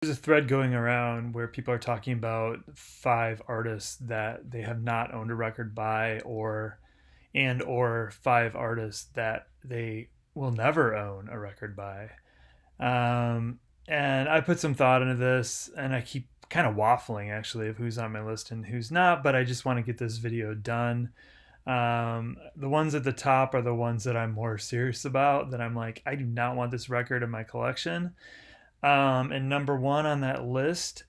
There's a thread going around where people are talking about 5 artists that they have not owned a record by, or 5 artists that they will never own a record by. Um, and I put some thought into this, and I keep kind of waffling actually of who's on my list and who's not, but I just want to get this video done. The ones at the top are the ones that I'm more serious about, that I'm like, I do not want this record in my collection. And number one on that list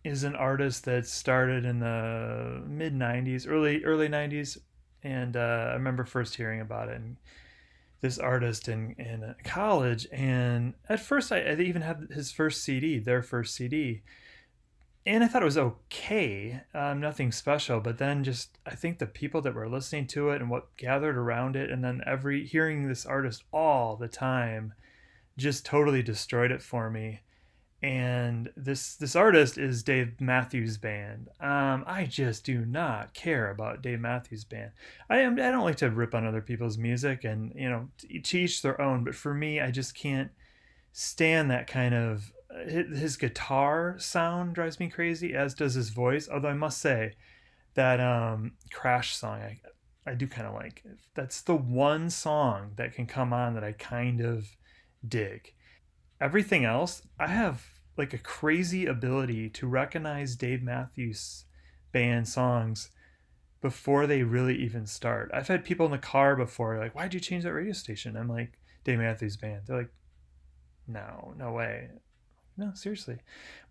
is an artist that started in the mid 90s, early 90s. And I remember first hearing about it, and this artist in college. And at first, I even had his first CD, their first CD. And I thought it was okay, nothing special. But then, just I think the people that were listening to it and what gathered around it, and then every hearing this artist all the time, just totally destroyed it for me. And this artist is Dave Matthews Band. I just do not care about Dave Matthews Band. I don't like to rip on other people's music, and to each their own. But for me, I just can't stand that kind of his guitar sound drives me crazy, as does his voice. Although I must say that Crash song, I do kind of like. That's the one song that can come on that I kind of dig. Everything else, I have like a crazy ability to recognize Dave Matthews Band songs before they really even start. I've had people in the car before like, "Why'd you change that radio station?" I'm like, "Dave Matthews Band." They're like, "No, no way." No, seriously.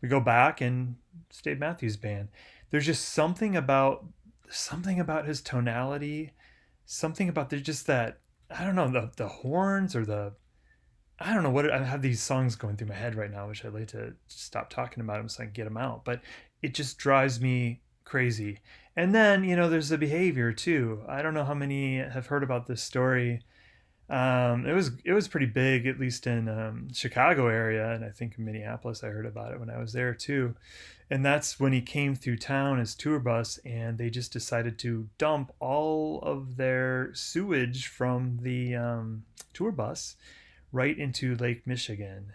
We go back and it's Dave Matthews Band. There's just something about his tonality, something about there's just that, I don't know, the horns, or the, I don't know what I have these songs going through my head right now, which I'd like to stop talking about them so I can get them out. But it just drives me crazy. And then there's the behavior too. I don't know how many have heard about this story. It was pretty big, at least in Chicago area, and I think in Minneapolis. I heard about it when I was there too. And that's when he came through town as tour bus, and they just decided to dump all of their sewage from the tour bus right into Lake Michigan.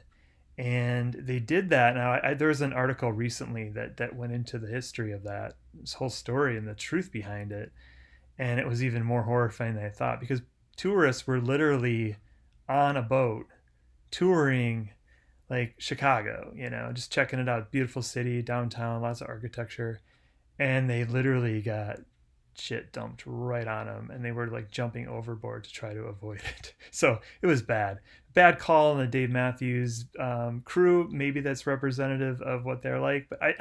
And they did that. Now, there was an article recently that went into the history of that, this whole story and the truth behind it. And it was even more horrifying than I thought, because tourists were literally on a boat touring like Chicago, just checking it out. Beautiful city, downtown, lots of architecture. And they literally got shit dumped right on them, and they were like jumping overboard to try to avoid it. So it was bad call on the Dave Matthews crew. Maybe that's representative of what they're like, but I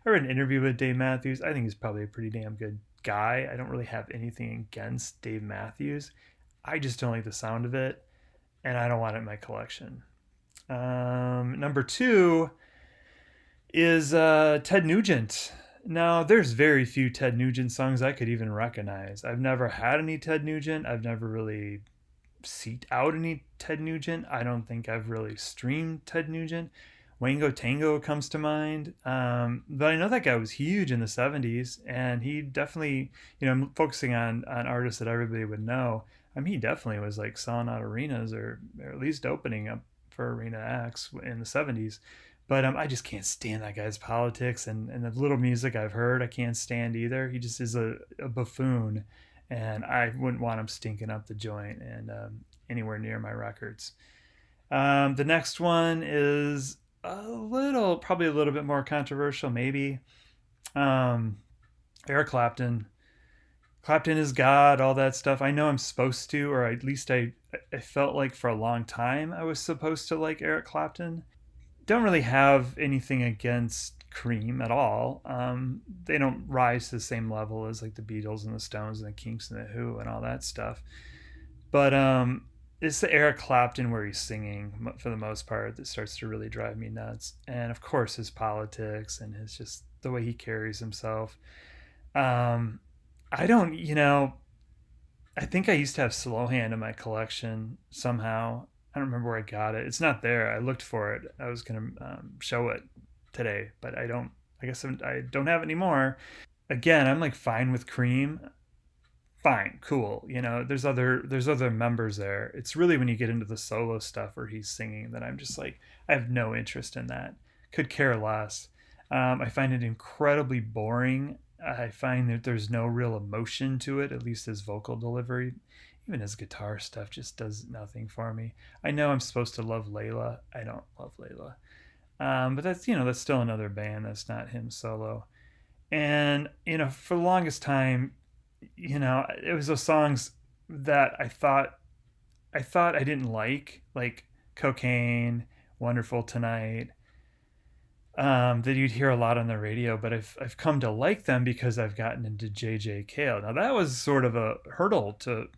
read an interview with Dave Matthews. I think he's probably a pretty damn good guy. I don't really have anything against Dave Matthews. I just don't like the sound of it, and I don't want it in my collection. Number two is Ted Nugent. Now, there's very few Ted Nugent songs I could even recognize. I've never had any Ted Nugent. I've never really seeked out any Ted Nugent. I don't think I've really streamed Ted Nugent. Wango Tango comes to mind. But I know that guy was huge in the 70s, and he definitely, I'm focusing on artists that everybody would know. I mean, he definitely was like selling out arenas, or at least opening up for arena acts in the 70s. But I just can't stand that guy's politics, and the little music I've heard, I can't stand either. He just is a buffoon, and I wouldn't want him stinking up the joint and anywhere near my records. The next one is probably a little bit more controversial, maybe. Um, Eric Clapton. Clapton is God, all that stuff. I know I'm supposed to, or at least I felt like for a long time I was supposed to like Eric Clapton. Don't really have anything against Cream at all. They don't rise to the same level as like the Beatles and the Stones and the Kinks and the Who and all that stuff. But it's the Eric Clapton where he's singing for the most part that starts to really drive me nuts. And of course, his politics and his just the way he carries himself. Um, I don't, I think I used to have Slow Hand in my collection somehow. I don't remember where I got it. It's not there. I looked for it. I was gonna show it today, but I don't. I guess I don't have it anymore. Again, I'm like fine with Cream. fine, cool. There's other members there. It's really when you get into the solo stuff where he's singing that I'm just like, I have no interest in that. Could care less. I find it incredibly boring. I find that there's no real emotion to it, at least his vocal delivery. Even his guitar stuff just does nothing for me. I know I'm supposed to love Layla. I don't love Layla. But that's still another band. That's not him solo. And for the longest time, it was those songs that I thought I didn't like Cocaine, Wonderful Tonight, that you'd hear a lot on the radio, but I've come to like them because I've gotten into JJ Cale. Now that was sort of a hurdle to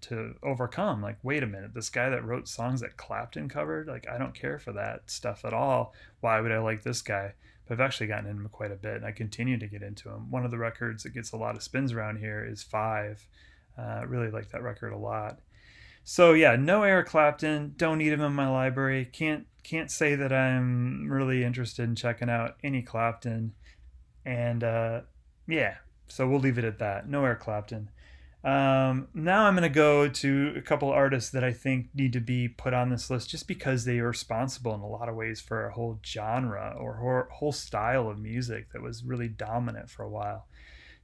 overcome. Like, wait a minute, this guy that wrote songs that Clapton covered, like I don't care for that stuff at all. Why would I like this guy? But I've actually gotten into him quite a bit, and I continue to get into him. One of the records that gets a lot of spins around here is Five. Really like that record a lot. So yeah, no Eric Clapton. Don't need him in my library. Can't say that I'm really interested in checking out any Clapton. And yeah, so we'll leave it at that. No Eric Clapton. Now I'm going to go to a couple artists that I think need to be put on this list just because they are responsible in a lot of ways for a whole genre or whole style of music that was really dominant for a while.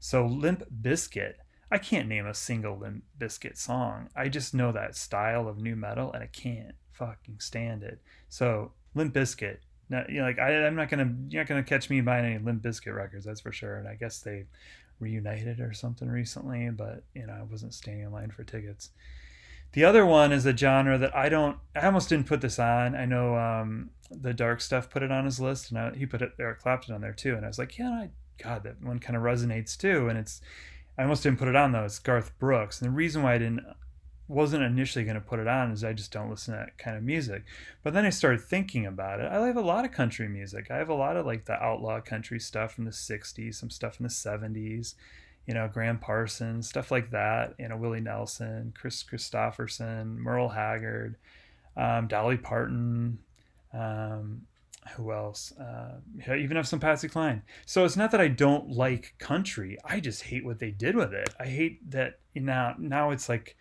So Limp Bizkit, I can't name a single Limp Bizkit song. I just know that style of new metal, and I can't fucking stand it. So Limp Bizkit, I'm not gonna you're not gonna catch me buying any Limp Bizkit records, that's for sure. And I guess they reunited or something recently, but I wasn't standing in line for tickets. The other one is a genre that I almost didn't put this on. I know the Dark Stuff put it on his list, and he put Eric Clapton on there too. And I was like, God, that one kind of resonates too. And I almost didn't put it on though. It's Garth Brooks, and the reason why I wasn't initially going to put it on is I just don't listen to that kind of music. But then I started thinking about it. I have a lot of country music. I have a lot of like the outlaw country stuff from the 60s, some stuff in the 70s, Graham Parsons, stuff like that, Willie Nelson, Chris Christopherson, Merle Haggard, Dolly Parton, who else? I even have some Patsy Cline. So it's not that I don't like country. I just hate what they did with it. I hate that now it's like,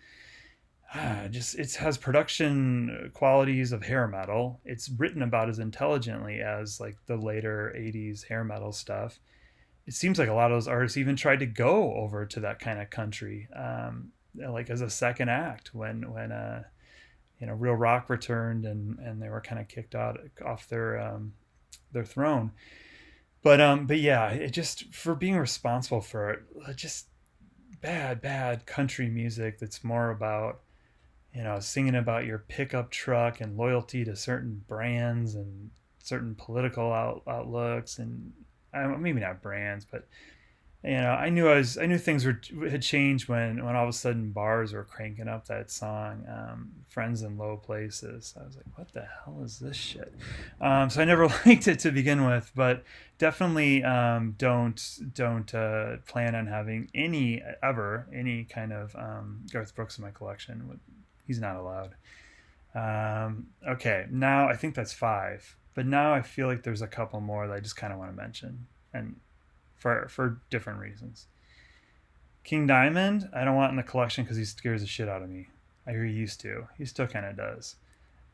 just it has production qualities of hair metal. It's written about as intelligently as like the later 80s hair metal stuff. It seems like a lot of those artists even tried to go over to that kind of country, like as a second act when Real Rock returned and they were kind of kicked out off their throne. But yeah, it just for being responsible for it, just bad country music that's more about singing about your pickup truck and loyalty to certain brands and certain political outlooks and maybe not brands, but I knew things had changed when all of a sudden bars were cranking up that song, "Friends in Low Places." I was like, "What the hell is this shit?" So I never liked it to begin with, but definitely don't plan on having any kind of Garth Brooks in my collection. He's not allowed. Okay, now I think that's five, but now I feel like there's a couple more that I just kind of want to mention, and for different reasons. King Diamond, I don't want in the collection because he scares the shit out of me. I hear he used to. He still kind of does.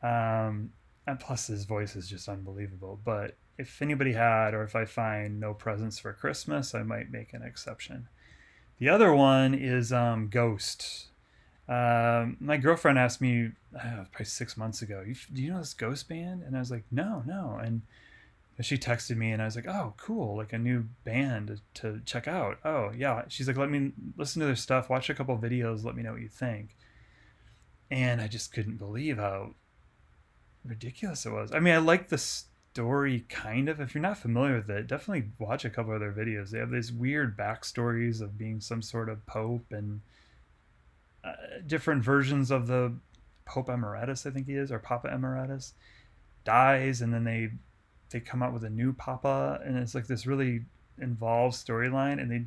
And plus, his voice is just unbelievable. But if anybody had, or if I find No Presents for Christmas, I might make an exception. The other one is Ghost. My girlfriend asked me, probably 6 months ago, do you know this Ghost band? And I was like, no. And she texted me and I was like, oh, cool, like a new band to check out. Oh, yeah. She's like, let me listen to their stuff, watch a couple videos, let me know what you think. And I just couldn't believe how ridiculous it was. I mean, I like the story kind of. If you're not familiar with it, definitely watch a couple of their videos. They have these weird backstories of being some sort of pope and different versions of the Pope Emeritus, I think he is, or Papa Emeritus, dies, and then they come out with a new papa, and it's like this really involved storyline. And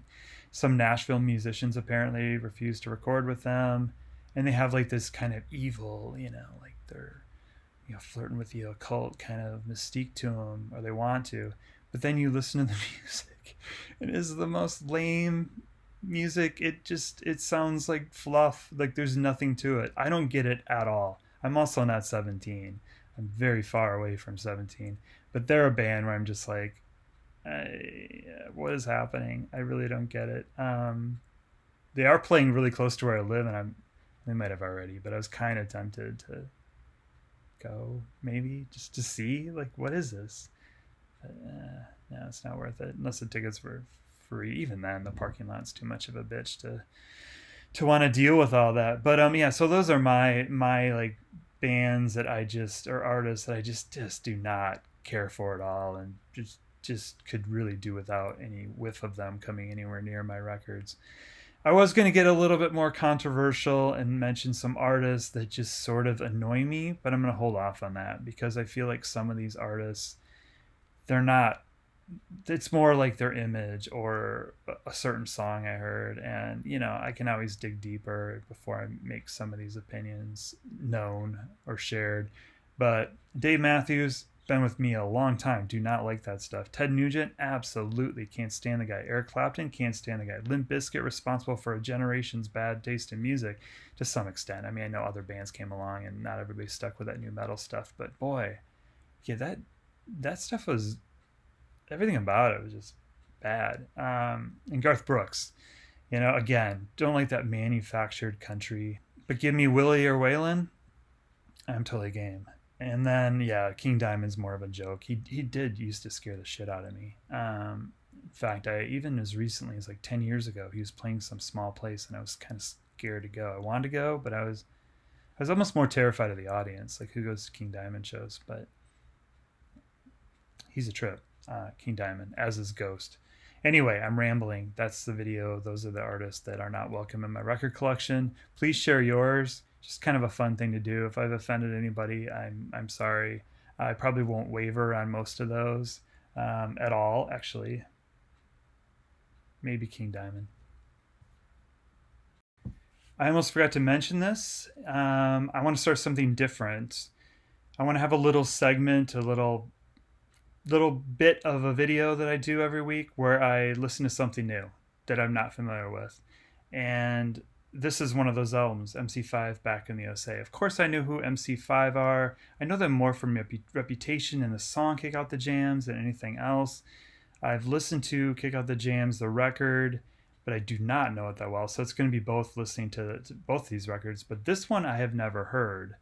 some Nashville musicians apparently refuse to record with them, and they have like this kind of evil, like they're flirting with the occult kind of mystique to them, or they want to. But then you listen to the music, and it is the most lame, music, it sounds like fluff. Like there's nothing to it. I don't get it at all. I'm also not 17. I'm very far away from 17. But they're a band where I'm just like, what is happening? I really don't get it. They are playing really close to where I live, and they might have already, but I was kind of tempted to go maybe just to see like what is this. No, it's not worth it unless the tickets were free. Even then, the parking lot's too much of a bitch to want to deal with all that. But yeah, so those are my like bands that I just or artists that I just do not care for at all, and just could really do without any whiff of them coming anywhere near my records. I was going to get a little bit more controversial and mention some artists that just sort of annoy me, but I'm going to hold off on that because I feel like some of these artists, they're not, it's more like their image or a certain song I heard. And, I can always dig deeper before I make some of these opinions known or shared. But Dave Matthews, been with me a long time. Do not like that stuff. Ted Nugent, absolutely can't stand the guy. Eric Clapton, can't stand the guy. Limp Bizkit, responsible for a generation's bad taste in music to some extent. I mean, I know other bands came along and not everybody stuck with that new metal stuff, but boy, yeah, that stuff was, everything about it was just bad. And Garth Brooks, again, don't like that manufactured country, but give me Willie or Waylon, I'm totally game. And then yeah, King Diamond's more of a joke. He did used to scare the shit out of me. In fact, I even as recently as like 10 years ago, he was playing some small place, and I was kind of scared to go. I wanted to go, but I was almost more terrified of the audience. Like who goes to King Diamond shows? But he's a trip. King Diamond, as is Ghost. Anyway, I'm rambling. That's the video. Those are the artists that are not welcome in my record collection. Please share yours. Just kind of a fun thing to do. If I've offended anybody, I'm sorry. I probably won't waver on most of those at all, actually. Maybe King Diamond. I almost forgot to mention this. I want to start something different. I want to have a little segment, a little bit of a video that I do every week where I listen to something new that I'm not familiar with. And this is one of those albums, MC5 Back in the USA. Of course, I knew who MC5 are. I know them more from Reputation and the song Kick Out the Jams than anything else. I've listened to Kick Out the Jams, the record, but I do not know it that well. So it's going to be both listening to both these records. But this one I have never heard.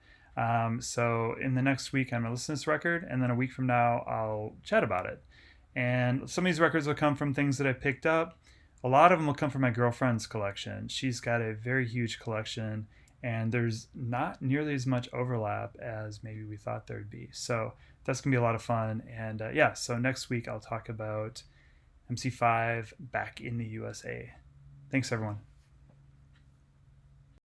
So in the next week, I'm going to listen to this record, and then a week from now, I'll chat about it. And some of these records will come from things that I picked up. A lot of them will come from my girlfriend's collection. She's got a very huge collection, and there's not nearly as much overlap as maybe we thought there'd be. So that's going to be a lot of fun. And yeah, so next week, I'll talk about MC5 Back in the USA. Thanks, everyone.